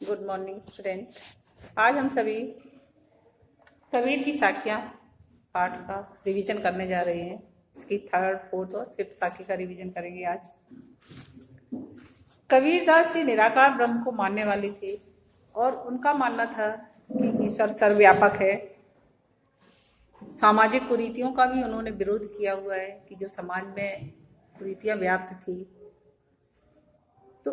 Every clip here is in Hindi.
Good morning student. आज हम सभी कबीर की साखियाँ पाठ का रिवीजन करने जा रहे हैं। इसकी थर्ड, फोर्थ और फिफ्थ साखी का रिवीजन करेंगे आज। कबीरदास जी निराकार ब्रह्म को मानने वाले थे और उनका मानना था कि ईश्वर सर्वव्यापक है। सामाजिक कुरीतियों का भी उन्होंने विरोध किया हुआ है कि जो समाज में कुरीतियां व्याप्त थी। तो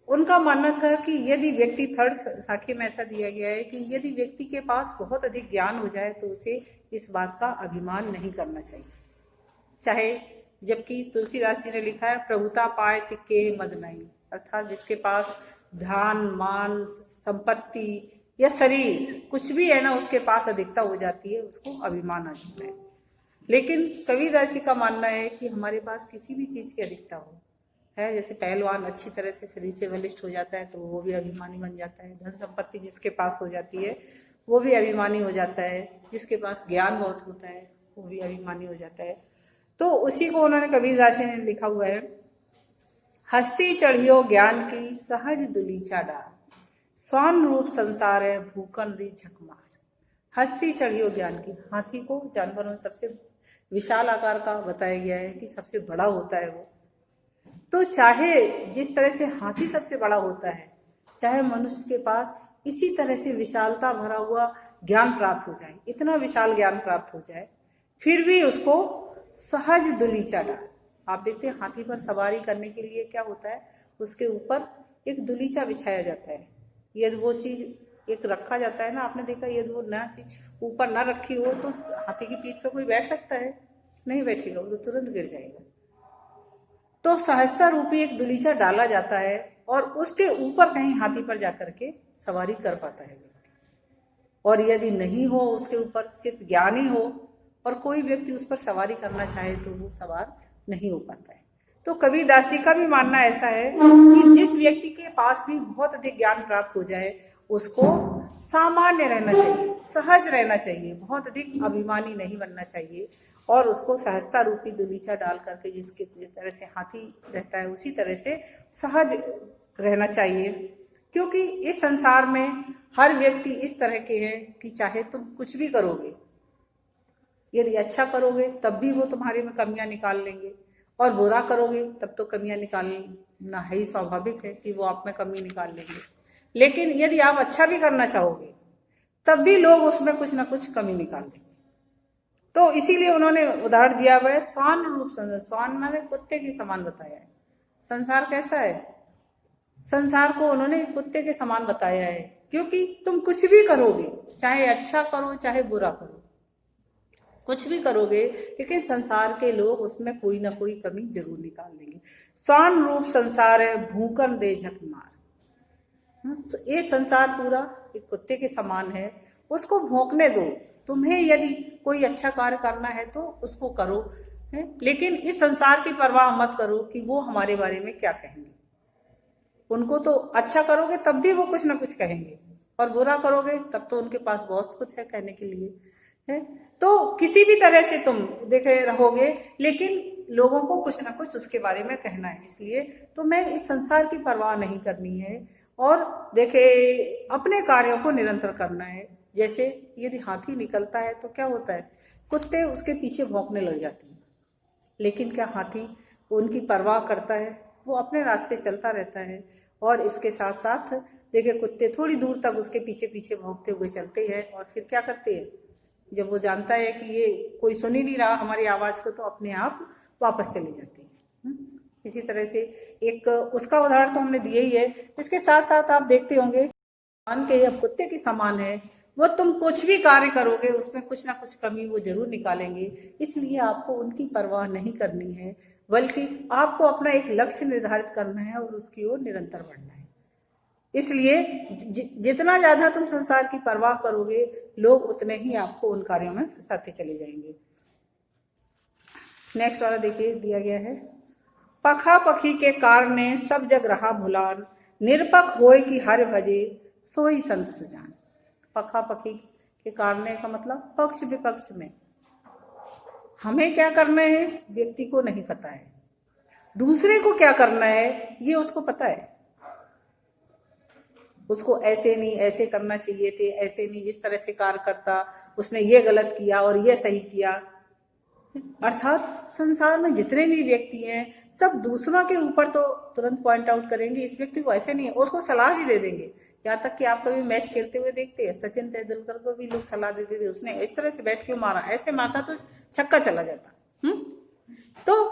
उनका मानना था कि यदि व्यक्ति, थर्ड साखी में ऐसा दिया गया है कि यदि व्यक्ति के पास बहुत अधिक ज्ञान हो जाए तो उसे इस बात का अभिमान नहीं करना चाहिए। चाहे, जबकि तुलसीदास जी ने लिखा है प्रभुता पाए तिके मद नहीं, अर्थात जिसके पास धन, मान, संपत्ति या शरीर कुछ भी है ना, उसके पास अधिकता हो जाती है, उसको अभिमान आ जाता है। लेकिन कबीरदास जी का मानना है कि हमारे पास किसी भी चीज की अधिकता हो है, जैसे पहलवान अच्छी तरह से शरीर से बलिष्ठ हो जाता है तो वो भी अभिमानी बन जाता है। धन संपत्ति जिसके पास हो जाती है वो भी अभिमानी हो जाता है। जिसके पास ज्ञान बहुत होता है वो भी अभिमानी हो जाता है। तो उसी को उन्होंने कबीरदास जी ने लिखा हुआ है, हस्ती चढ़ियो ज्ञान की सहज दुलीचा डार, स्वान रूप संसार है भूकन री झकमार। हस्ती चढ़ियो ज्ञान की, हाथी को जानवरों में सबसे विशाल आकार का बताया गया है कि सबसे बड़ा होता है वो। तो चाहे जिस तरह से हाथी सबसे बड़ा होता है, चाहे मनुष्य के पास इसी तरह से विशालता भरा हुआ ज्ञान प्राप्त हो जाए, इतना विशाल ज्ञान प्राप्त हो जाए, फिर भी उसको सहज दुलीचा डाल। आप देखते हैं हाथी पर सवारी करने के लिए क्या होता है, उसके ऊपर एक दुलीचा बिछाया जाता है। यदि वो चीज एक रखा जाता है ना, आपने देखा, यदि वो ना चीज ऊपर ना रखी हो तो हाथी की पीठ पर कोई बैठ सकता है? नहीं बैठेगा, वो तो तुरंत गिर जाएगा। तो सहजता रूपी एक दुलीचा डाला जाता है और उसके ऊपर कहीं हाथी पर जाकर के सवारी कर पाता है व्यक्ति। और यदि नहीं हो, उसके ऊपर सिर्फ ज्ञान ही हो और कोई व्यक्ति उस पर सवारी करना चाहे तो वो सवार नहीं हो पाता है। तो कबीरदास जी का भी मानना ऐसा है कि जिस व्यक्ति के पास भी बहुत अधिक ज्ञान प्राप्त हो जाए उसको सामान्य रहना चाहिए, सहज रहना चाहिए, बहुत अधिक अभिमानी नहीं बनना चाहिए। और उसको सहजता रूपी दुलीचा डाल करके जिस तरह से हाथी रहता है उसी तरह से सहज रहना चाहिए। क्योंकि इस संसार में हर व्यक्ति इस तरह के हैं कि चाहे तुम कुछ भी करोगे, यदि अच्छा करोगे तब भी वो तुम्हारे में कमियां निकाल लेंगे, और बुरा करोगे तब तो कमियां निकालना है ही, स्वाभाविक है कि वो आप में कमी निकाल लेंगे। लेकिन यदि आप अच्छा भी करना चाहोगे तब भी लोग उसमें कुछ ना कुछ कमी निकाल देंगे। तो इसीलिए उन्होंने उदाहरण दिया हुआ है स्वान रूप संसार। स्वान माने कुत्ते के समान बताया है। संसार कैसा है? संसार को उन्होंने कुत्ते के समान बताया है, क्योंकि तुम कुछ भी करोगे, चाहे अच्छा करो चाहे बुरा करो, कुछ भी करोगे, लेकिन संसार के लोग उसमें कोई ना कोई कमी जरूर निकाल देंगे। स्वान रूप संसार है भूकन दे झक मार। ये संसार पूरा एक कुत्ते के समान है, उसको भौंकने दो। तुम्हें यदि कोई अच्छा कार्य करना है तो उसको करो, है? लेकिन इस संसार की परवाह मत करो कि वो हमारे बारे में क्या कहेंगे। उनको तो अच्छा करोगे तब भी वो कुछ ना कुछ कहेंगे, और बुरा करोगे तब तो उनके पास बहुत कुछ है कहने के लिए, है? तो किसी भी तरह से तुम देखे रहोगे, लेकिन लोगों को कुछ ना कुछ उसके बारे में कहना है। इसलिए तो मैं इस संसार की परवाह नहीं करनी है और देखे अपने कार्यों को निरंतर करना है। जैसे यदि हाथी निकलता है तो क्या होता है, कुत्ते उसके पीछे भौंकने लग जाते हैं, लेकिन क्या हाथी उनकी परवाह करता है? वो अपने रास्ते चलता रहता है। और इसके साथ साथ देखिए, कुत्ते थोड़ी दूर तक उसके पीछे पीछे भौंकते हुए चलते हैं, और फिर क्या करते हैं, जब वो जानता है कि ये कोई सुन ही नहीं रहा हमारी आवाज को, तो अपने आप वापस चले जाते हैं। इसी तरह से एक उसका उदाहरण तो हमने दिया ही है। इसके साथ साथ आप देखते होंगे मान के अब कुत्ते के समान है, वो तुम कुछ भी कार्य करोगे उसमें कुछ ना कुछ कमी वो जरूर निकालेंगे। इसलिए आपको उनकी परवाह नहीं करनी है, बल्कि आपको अपना एक लक्ष्य निर्धारित करना है और उसकी ओर निरंतर बढ़ना है। इसलिए जितना ज्यादा तुम संसार की परवाह करोगे, लोग उतने ही आपको उन कार्यों में फंसाते चले जाएंगे। नेक्स्ट वाला देखिए, दिया गया है, पखा पखी के कारणे सब जग रहा भुलान, निरपक होय कि हर भजे सोई संत सुजान। पखा पखी के कारणे का मतलब पक्ष विपक्ष में हमें क्या करना है व्यक्ति को नहीं पता है, दूसरे को क्या करना है ये उसको पता है। उसको ऐसे नहीं, ऐसे करना चाहिए थे, ऐसे नहीं, इस तरह से कार्य करता, उसने ये गलत किया और ये सही किया। अर्थात संसार में जितने भी व्यक्ति हैं सब दूसरों के ऊपर तो तुरंत पॉइंट आउट करेंगे, इस व्यक्ति को ऐसे नहीं है, उसको सलाह भी दे देंगे। यहाँ तक कि आप कभी मैच खेलते हुए देखते हैं, सचिन तेंदुलकर को भी लोग सलाह देते थे, उसने इस तरह से बैट क्यों मारा, ऐसे मारता तो छक्का चला जाता। तो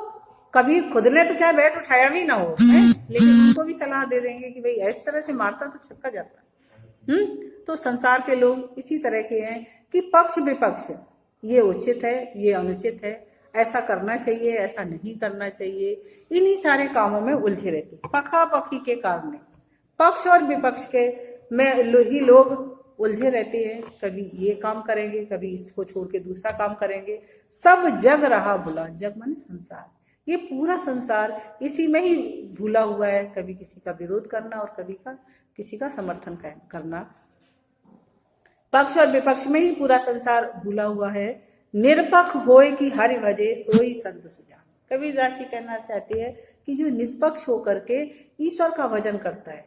कभी खुद ने तो चाहे बैट उठाया भी ना हो, लेकिन उनको भी सलाह दे देंगे कि भाई इस तरह से मारता तो छक्का जाता। तो संसार के लोग इसी तरह के हैं कि पक्ष विपक्ष, ये उचित है, ये अनुचित है, ऐसा करना चाहिए, ऐसा नहीं करना चाहिए, इन्हीं सारे कामों में उलझे रहते, पखापखी के कारण पक्ष और विपक्ष के में ही लोग उलझे रहते हैं। कभी ये काम करेंगे, कभी इसको छोड़ के दूसरा काम करेंगे। सब जग रहा भुला, जग माने संसार, ये पूरा संसार इसी में ही भूला हुआ है। कभी किसी का विरोध करना और कभी किसी का समर्थन करना, पक्ष और विपक्ष में ही पूरा संसार भूला हुआ है। निरपक्ष होए कि हरि भजे सोई संत सुजान। कबीरदास जी कहना चाहती है कि जो निष्पक्ष होकर के ईश्वर का भजन करता है,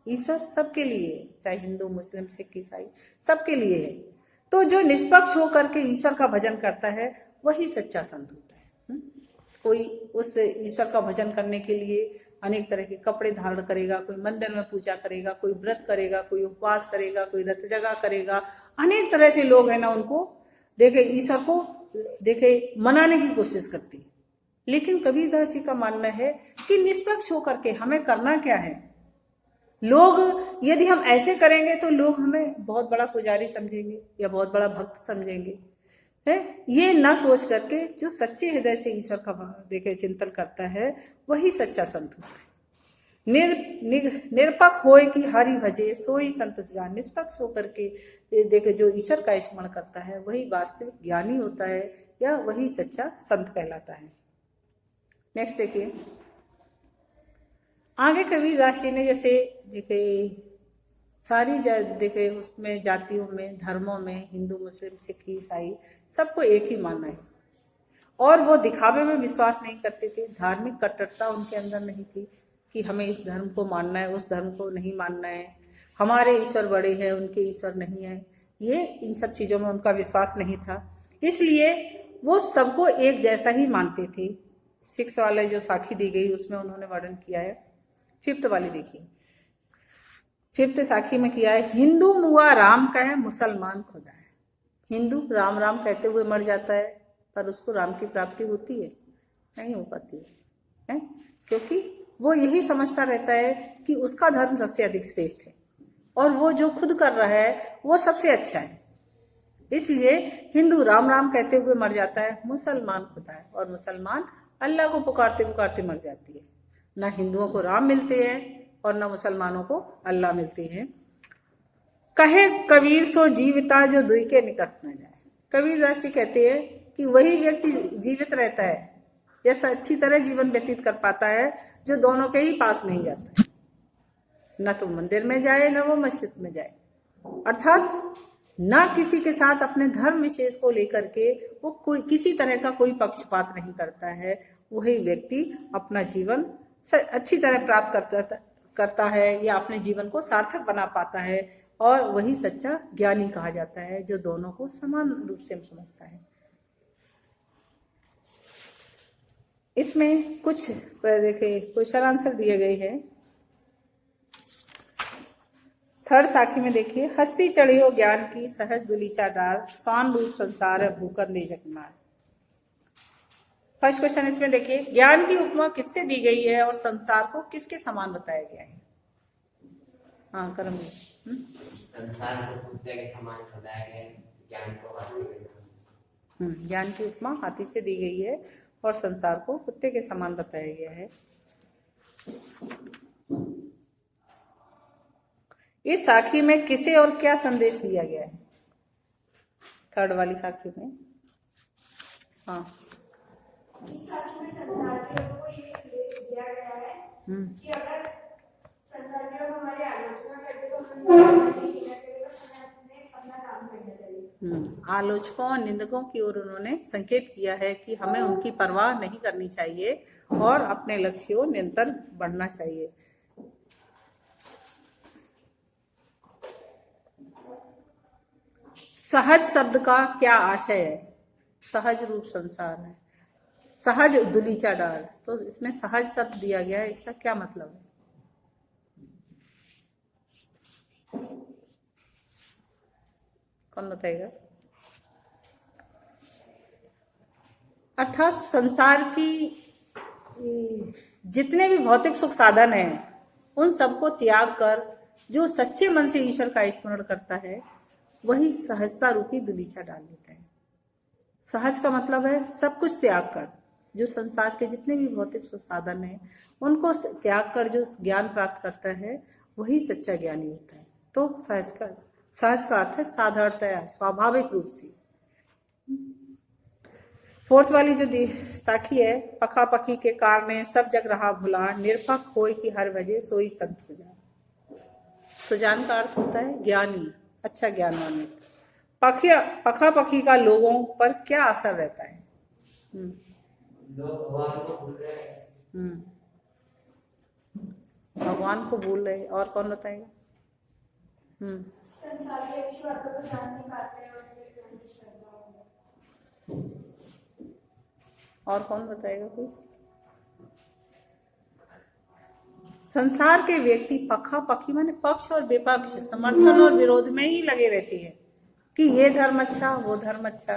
ईश्वर सबके लिए है, चाहे हिंदू मुस्लिम सिख ईसाई सबके लिए है, तो जो निष्पक्ष होकर के ईश्वर का भजन करता है वही सच्चा संत होता है। कोई उस ईश्वर का भजन करने के लिए अनेक तरह के कपड़े धारण करेगा, कोई मंदिर में पूजा करेगा, कोई व्रत करेगा, कोई उपवास करेगा, कोई रत जगा करेगा, अनेक तरह से लोग है ना उनको देखे ईश्वर को देखे मनाने की कोशिश करती। लेकिन कबीरदास जी का मानना है कि निष्पक्ष होकर के हमें करना क्या है। लोग यदि हम ऐसे करेंगे तो लोग हमें बहुत बड़ा पुजारी समझेंगे या बहुत बड़ा भक्त समझेंगे, है ये ना सोच करके जो सच्चे हृदय से ईश्वर का देखे चिंतन करता है वही सच्चा संत होता है। निरपक्ष होए कि हरि भजे सोई संत सुजान। निष्पक्ष होकर के देखे जो ईश्वर का स्मरण करता है वही वास्तविक ज्ञानी होता है या वही सच्चा संत कहलाता है। नेक्स्ट देखिए आगे कबीरदास जी ने जैसे देखे सारी देखे उसमें जातियों में, धर्मों में, हिंदू मुस्लिम सिख ईसाई सबको एक ही मानना है और वो दिखावे में विश्वास नहीं करते थे। धार्मिक कट्टरता उनके अंदर नहीं थी कि हमें इस धर्म को मानना है, उस धर्म को नहीं मानना है, हमारे ईश्वर बड़े हैं उनके ईश्वर नहीं है, ये इन सब चीज़ों में उनका विश्वास नहीं था। इसलिए वो सबको एक जैसा ही मानते थे। 6 वाले जो साखी दी गई उसमें उन्होंने वर्णन किया है। 5th वाली देखिए, 5th साखी में किया है, हिंदू मुआ राम का है, मुसलमान खुदा है। हिंदू राम राम कहते हुए मर जाता है पर उसको राम की प्राप्ति होती है? नहीं हो पाती है, क्योंकि वो यही समझता रहता है कि उसका धर्म सबसे अधिक श्रेष्ठ है और वो जो खुद कर रहा है वो सबसे अच्छा है। इसलिए हिंदू राम राम कहते हुए मर जाता है, मुसलमान खुदा है, और मुसलमान अल्लाह को पुकारते पुकारते मर जाती है। ना हिंदुओं को राम मिलते हैं और ना मुसलमानों को अल्लाह मिलते हैं। कहे कबीर सो जीविता जो दुई के निकट न जाए। कबीरदास जी कहते हैं कि वही व्यक्ति जीवित रहता है, जैसा अच्छी तरह जीवन व्यतीत कर पाता है जो दोनों के ही पास नहीं जाता है, न तो मंदिर में जाए न वो मस्जिद में जाए, अर्थात ना किसी के साथ अपने धर्म विशेष को लेकर के वो कोई किसी तरह का कोई पक्षपात नहीं करता है। वही व्यक्ति अपना जीवन अच्छी तरह प्राप्त करता है या अपने जीवन को सार्थक बना पाता है और वही सच्चा ज्ञानी कहा जाता है जो दोनों को समान रूप से समझता है। इसमें कुछ देखिए क्वेश्चन आंसर दिए गए हैं। 3rd साखी में देखिए, हस्ती चढ़ी हो ज्ञान की सहज दुलीचा डार, स्वान रूप संसार है भूकर दे जगमार। फर्स्ट क्वेश्चन इसमें देखिए, ज्ञान की उपमा किससे दी गई है और संसार को किसके समान बताया गया है? हाँ करम संसार को कुत्ते के समान बताया गया है, ज्ञान को हाथी के समान। ज्ञान की उपमा हाथी से दी गई है और संसार को कुत्ते के समान बताया गया है। इस साखी में किसे और क्या संदेश दिया गया है? 3rd वाली साखी में हाँ इस साखी में संसार के लोगों को ये संदेश दिया गया है कि अगर संसार के लोग हमारी आलोचना करते तो हमें नहीं लेना चाहिए, हमें अपना काम करना चाहिए। आलोचकों और निंदकों की ओर उन्होंने संकेत किया है कि हमें उनकी परवाह नहीं करनी चाहिए और अपने लक्ष्य को निरंतर बढ़ना चाहिए। सहज शब्द का क्या आशय है? सहज रूप संसार है, सहज दुलीचा डाल, तो इसमें सहज शब्द दिया गया है, इसका क्या मतलब है? कौन बताएगा? अर्थात संसार की जितने भी भौतिक सुख साधन हैं उन सबको त्याग कर जो सच्चे मन से ईश्वर का स्मरण करता है वही सहजता रूपी दुलीचा डाल लेता है। सहज का मतलब है सब कुछ त्याग कर, जो संसार के जितने भी भौतिक सुख साधन हैं उनको त्याग कर जो ज्ञान प्राप्त करता है वही सच्चा ज्ञानी होता है। तो सहज का अर्थ है साधारणतया, स्वाभाविक रूप से। फोर्थ वाली जो साखी है, पखा पखी के कारणे सब जग रहा भुला, निरपक होय कि हर वजह सोई संत सुजान। सुजान का अर्थ होता है ज्ञानी, अच्छा ज्ञानवान व्यक्ति। पखा पखी का लोगों पर क्या असर रहता है? लोग भगवान को भूल रहे हैं। भगवान को भूल रहे, और कौन बताएगा? संसार की अच्छी बातों को जान नहीं पाते हैं और फिर ज्ञान की श्रद्धा होगी। और कौन बताएगा कोई? संसार के व्यक्ति पखा पखी माने पक्ष और विपक्ष, समर्थन और विरोध में ही लगे रहती है कि ये धर्म अच्छा, वो धर्म अच्छा,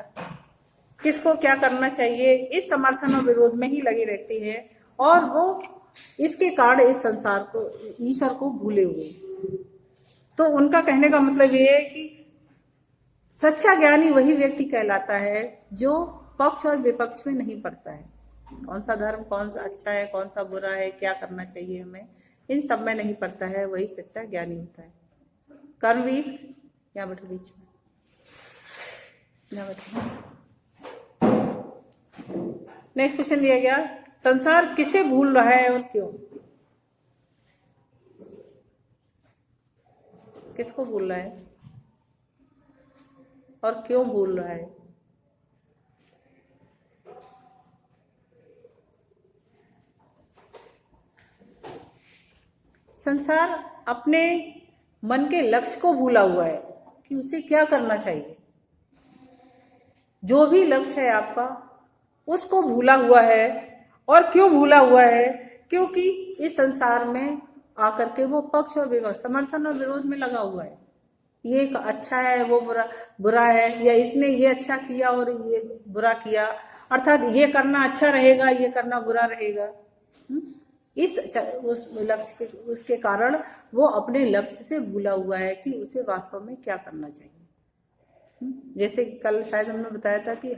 किसको क्या करना चाहिए, इस समर्थन और विरोध में ही लगे रहती है। और वो इसके कारण इस संसार को, ईश्वर को भूले हुए। तो उनका कहने का मतलब ये है कि सच्चा ज्ञानी वही व्यक्ति कहलाता है जो पक्ष और विपक्ष में नहीं पड़ता है। कौन सा धर्म कौन सा अच्छा है, कौन सा बुरा है, क्या करना चाहिए हमें, इन सब में नहीं पड़ता है, वही सच्चा ज्ञानी होता है। कर्मवीर यहाँ बैठो बीच में, यहाँ बैठो। नेक्स्ट क्वेश्चन दिया गया, संसार किसे भूल रहा है और क्यों? किसको भूल रहा है और क्यों भूल रहा है? संसार अपने मन के लक्ष्य को भूला हुआ है कि उसे क्या करना चाहिए। जो भी लक्ष्य है आपका उसको भूला हुआ है। और क्यों भूला हुआ है? क्योंकि इस संसार में आकर के वो पक्ष और विपक्ष, समर्थन और विरोध में लगा हुआ है। ये अच्छा है, वो बुरा है, या इसने ये अच्छा किया और ये बुरा किया, अर्थात ये करना अच्छा रहेगा, ये करना बुरा रहेगा। उस लक्ष्य के उसके कारण वो अपने लक्ष्य से भूला हुआ है कि उसे वास्तव में क्या करना चाहिए। जैसे कल शायद हमने बताया था कि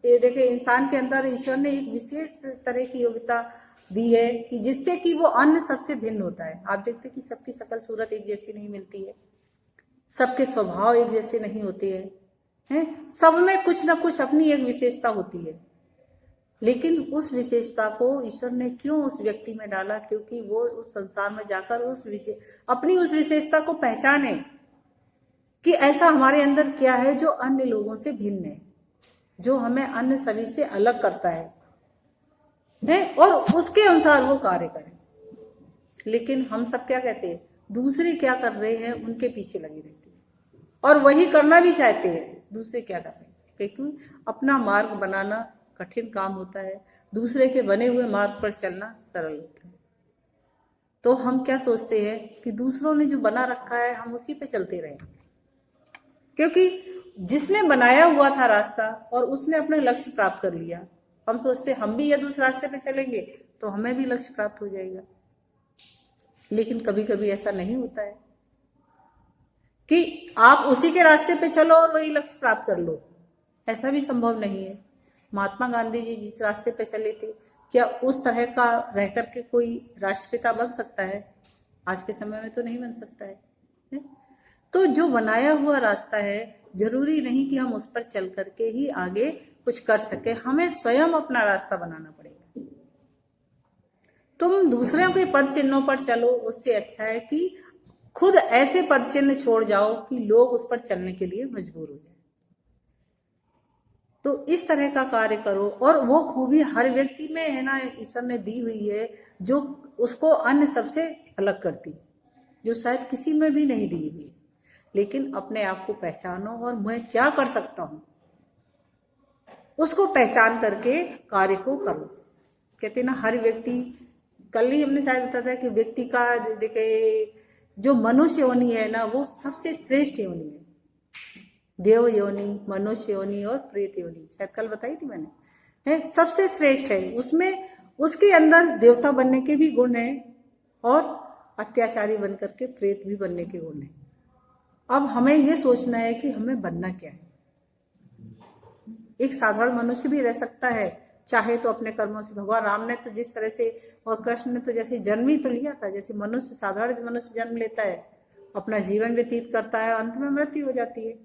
ये देखिए इंसान के अंदर ईश्वर ने एक विशेष तरह की योग्यता दी है कि जिससे कि वो अन्य सबसे भिन्न होता है। आप देखते हैं कि सबकी शकल सूरत एक जैसी नहीं मिलती है, सबके स्वभाव एक जैसे नहीं होते हैं, सब में कुछ ना कुछ अपनी एक विशेषता होती है। लेकिन उस विशेषता को ईश्वर ने क्यों उस व्यक्ति में डाला? क्योंकि वो उस संसार में जाकर अपनी उस विशेषता को पहचाने कि ऐसा हमारे अंदर क्या है जो अन्य लोगों से भिन्न है, जो हमें अन्य सभी से अलग करता है, और उसके अनुसार वो कार्य करें। लेकिन हम सब क्या कहते हैं, दूसरे क्या कर रहे हैं उनके पीछे लगे रहते हैं और वही करना भी चाहते हैं दूसरे क्या कर रहे हैं, क्योंकि अपना मार्ग बनाना कठिन काम होता है, दूसरे के बने हुए मार्ग पर चलना सरल होता है। तो हम क्या सोचते हैं कि दूसरों ने जो बना रखा है हम उसी पे चलते रहें, क्योंकि जिसने बनाया हुआ था रास्ता और उसने अपने लक्ष्य प्राप्त कर लिया, हम सोचते हम भी यदि उस रास्ते पे चलेंगे तो हमें भी लक्ष्य प्राप्त हो जाएगा। लेकिन कभी कभी ऐसा नहीं होता है कि आप उसी के रास्ते पे चलो और वही लक्ष्य प्राप्त कर लो, ऐसा भी संभव नहीं है। महात्मा गांधी जी जिस रास्ते पे चले थे, क्या उस तरह का रह करके कोई राष्ट्रपिता बन सकता है? आज के समय में तो नहीं बन सकता है। तो जो बनाया हुआ रास्ता है, जरूरी नहीं कि हम उस पर चल करके ही आगे कुछ कर सके, हमें स्वयं अपना रास्ता बनाना पड़ेगा। तुम दूसरों के पद चिन्हों पर चलो, उससे अच्छा है कि खुद ऐसे पद चिन्ह छोड़ जाओ कि लोग उस पर चलने के लिए मजबूर हो जाए। तो इस तरह का कार्य करो, और वो खूबी हर व्यक्ति में है ना, ईश्वर ने दी हुई है, जो उसको अन्य सबसे अलग करती है, जो शायद किसी में भी नहीं दी हुई है। लेकिन अपने आप को पहचानो और मैं क्या कर सकता हूं उसको पहचान करके कार्य को करो। कहते ना हर व्यक्ति, कल ही हमने शायद बताया था कि व्यक्ति का देखे जो मनुष्य योनि है ना वो सबसे श्रेष्ठ योनि है। देव योनि, मनुष्य योनि और प्रेत योनि, शायद कल बताई थी मैंने, है सबसे श्रेष्ठ है। उसमें उसके अंदर देवता बनने के भी गुण है और अत्याचारी बनकर के प्रेत भी बनने के गुण है। अब हमें ये सोचना है कि हमें बनना क्या है। एक साधारण मनुष्य भी रह सकता है चाहे तो अपने कर्मों से। भगवान राम ने तो जिस तरह से और कृष्ण ने तो जैसे जन्म ही तो लिया था, जैसे मनुष्य साधारण मनुष्य जन्म लेता है, अपना जीवन व्यतीत करता है, अंत में मृत्यु हो जाती है।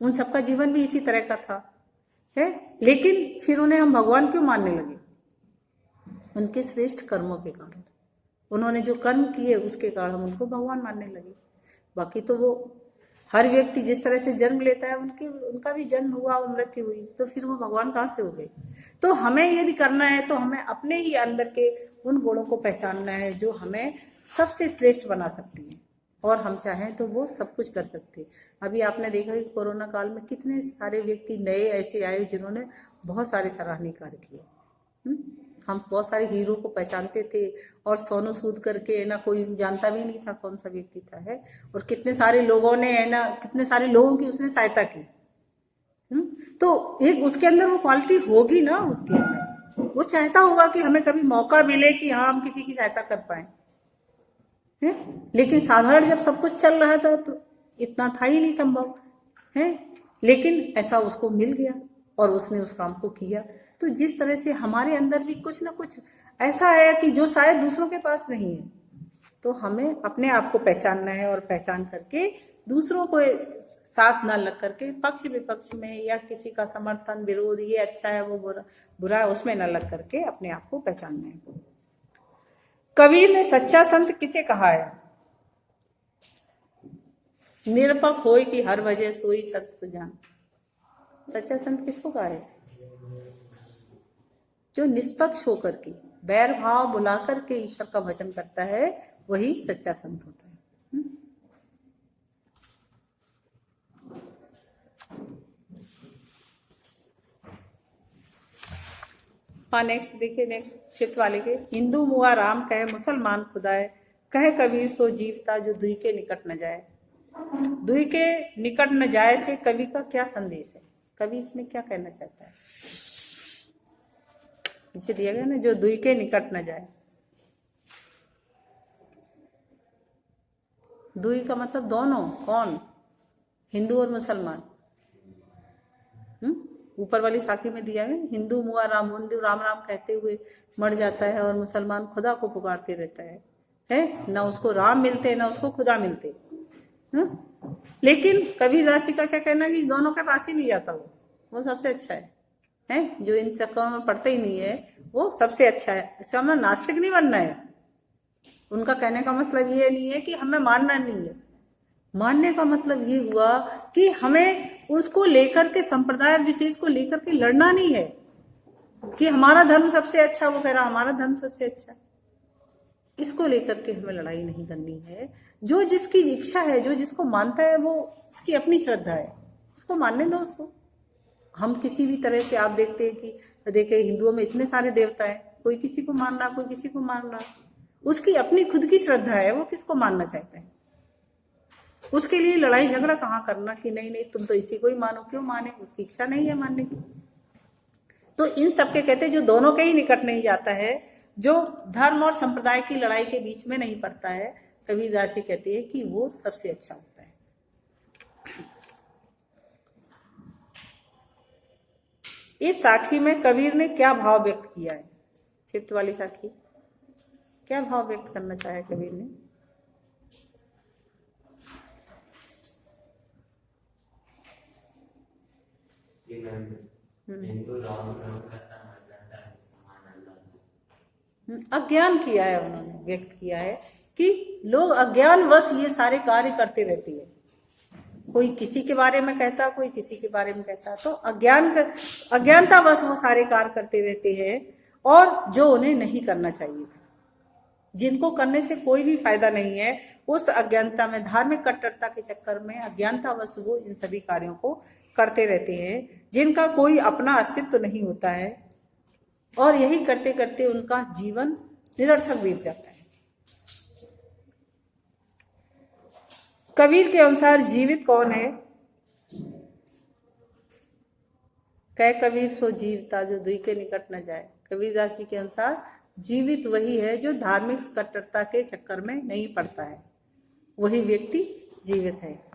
उन सबका जीवन भी इसी तरह का था, है। लेकिन फिर उन्हें हम भगवान क्यों मानने लगे? उनके श्रेष्ठ कर्मों के कारण, उन्होंने जो कर्म किए उसके कारण हम उनको भगवान मानने लगे। बाकी तो वो हर व्यक्ति जिस तरह से जन्म लेता है उनका भी जन्म हुआ, मृत्यु हुई, तो फिर वो भगवान कहाँ से हो गए? तो हमें यदि करना है तो हमें अपने ही अंदर के उन गुणों को पहचानना है जो हमें सबसे श्रेष्ठ बना सकती है, और हम चाहें तो वो सब कुछ कर सकते हैं। अभी आपने देखा कि कोरोना काल में कितने सारे व्यक्ति नए ऐसे आए जिन्होंने बहुत सारे सराहनीय कार्य किए। हम बहुत सारे हीरो को पहचानते थे और सोनू सूद करके है ना कोई जानता भी नहीं था कौन सा व्यक्ति था, है। और कितने सारे लोगों ने है ना, कितने सारे लोगों की उसने सहायता की। तो एक उसके अंदर वो क्वालिटी होगी ना, उसके अंदर वो चाहता होगा कि हमें कभी मौका मिले कि हाँ हम किसी की सहायता कर पाए, है। लेकिन साधारण जब सब कुछ चल रहा था तो इतना था ही नहीं संभव, है। लेकिन ऐसा उसको मिल गया और उसने उस काम को किया। तो जिस तरह से हमारे अंदर भी कुछ ना कुछ ऐसा है कि जो शायद दूसरों के पास नहीं है, तो हमें अपने आप को पहचानना है और पहचान करके दूसरों को साथ ना लग करके पक्ष विपक्ष में या किसी का समर्थन विरोध, ये अच्छा है वो बुरा है, उसमें न लग करके अपने आप को पहचानना है। कबीर ने सच्चा संत किसे कहा है? निरपक होय कि हर वजह सोई सत सुजान। सच्चा संत किसको कहा है? जो निष्पक्ष होकर के बैर भाव बुला करके ईश्वर का भजन करता है वही सच्चा संत होता है। नेक्स्ट देखिए, नेक्स्ट फिफ्थ वाले के, हिंदू मुआ राम कहे मुसलमान खुदाए, कहे कबीर सो जीवता जो दुई के निकट न जाए। दुई के निकट न जाए से कवि का क्या संदेश है? कवि इसमें क्या कहना चाहता है? नीचे दिया गया ना, जो दुई के निकट न जाए। दुई का मतलब दोनों, कौन? हिंदू और मुसलमान। ऊपर वाली साखी में दिया है, हिंदू मुआ राम, हिंदू राम राम कहते हुए मर जाता है और मुसलमान खुदा को पुकारते रहता है। ना उसको राम मिलते ना उसको खुदा मिलते। लेकिन कबीरदास जी का क्या कहना है कि दोनों के पास ही नहीं जाता, वो सबसे अच्छा है। जो इन चक्करों में पड़ता ही नहीं है वो सबसे अच्छा है। इसका हमें नास्तिक नहीं बनना है। उनका कहने का मतलब ये नहीं है कि हमें मानना नहीं है। मानने का मतलब ये हुआ कि हमें उसको लेकर के, संप्रदाय विशेष को लेकर के लड़ना नहीं है कि हमारा धर्म सबसे अच्छा, वो कह रहा हमारा धर्म सबसे अच्छा। इसको लेकर के हमें लड़ाई नहीं करनी है। जो जिसकी इच्छा है, जो जिसको मानता है, वो उसकी अपनी श्रद्धा है, उसको मानने दो उसको। हम किसी भी तरह से, आप देखते हैं कि देखे हिंदुओं में इतने सारे देवता हैं, कोई किसी को मान रहा, कोई किसी को मान रहा। उसकी अपनी खुद की श्रद्धा है, वो किसको मानना चाहता है। उसके लिए लड़ाई झगड़ा कहाँ करना कि नहीं नहीं तुम तो इसी को ही मानो, क्यों माने, उसकी इच्छा नहीं है मानने की। तो इन सबके कहते जो दोनों के ही निकट नहीं जाता है, जो धर्म और संप्रदाय की लड़ाई के बीच में नहीं पड़ता है, कबीरदास जी कहते हैं कि वो सबसे अच्छा होता है। इस साखी में कबीर ने क्या भाव व्यक्त किया है? फिफ्थ वाली साखी, क्या भाव व्यक्त करना चाहे कबीर ने? अज्ञान किया है, उन्होंने व्यक्त किया है कि लोग अज्ञानवश ये सारे कार्य करते रहते हैं। कोई किसी के बारे में कहता, कोई किसी के बारे में कहता, तो अज्ञानतावश वो सारे कार्य करते रहते हैं और जो उन्हें नहीं करना चाहिए था। जिनको करने से कोई भी फायदा नहीं है, उस अज्ञानता में, धार्मिक कट्टरता के चक्कर में अज्ञानतावश वो इन सभी कार्यों को करते रहते हैं, जिनका कोई अपना अस्तित्व नहीं होता है, और यही करते करते उनका जीवन निरर्थक बीत जाता है। कबीर के अनुसार जीवित कौन है? कह कबीर सो जीवता जो दुई के निकट न जाए। कबीरदास जी के अनुसार जीवित वही है जो धार्मिक कट्टरता के चक्कर में नहीं पड़ता है, वही व्यक्ति जीवित है।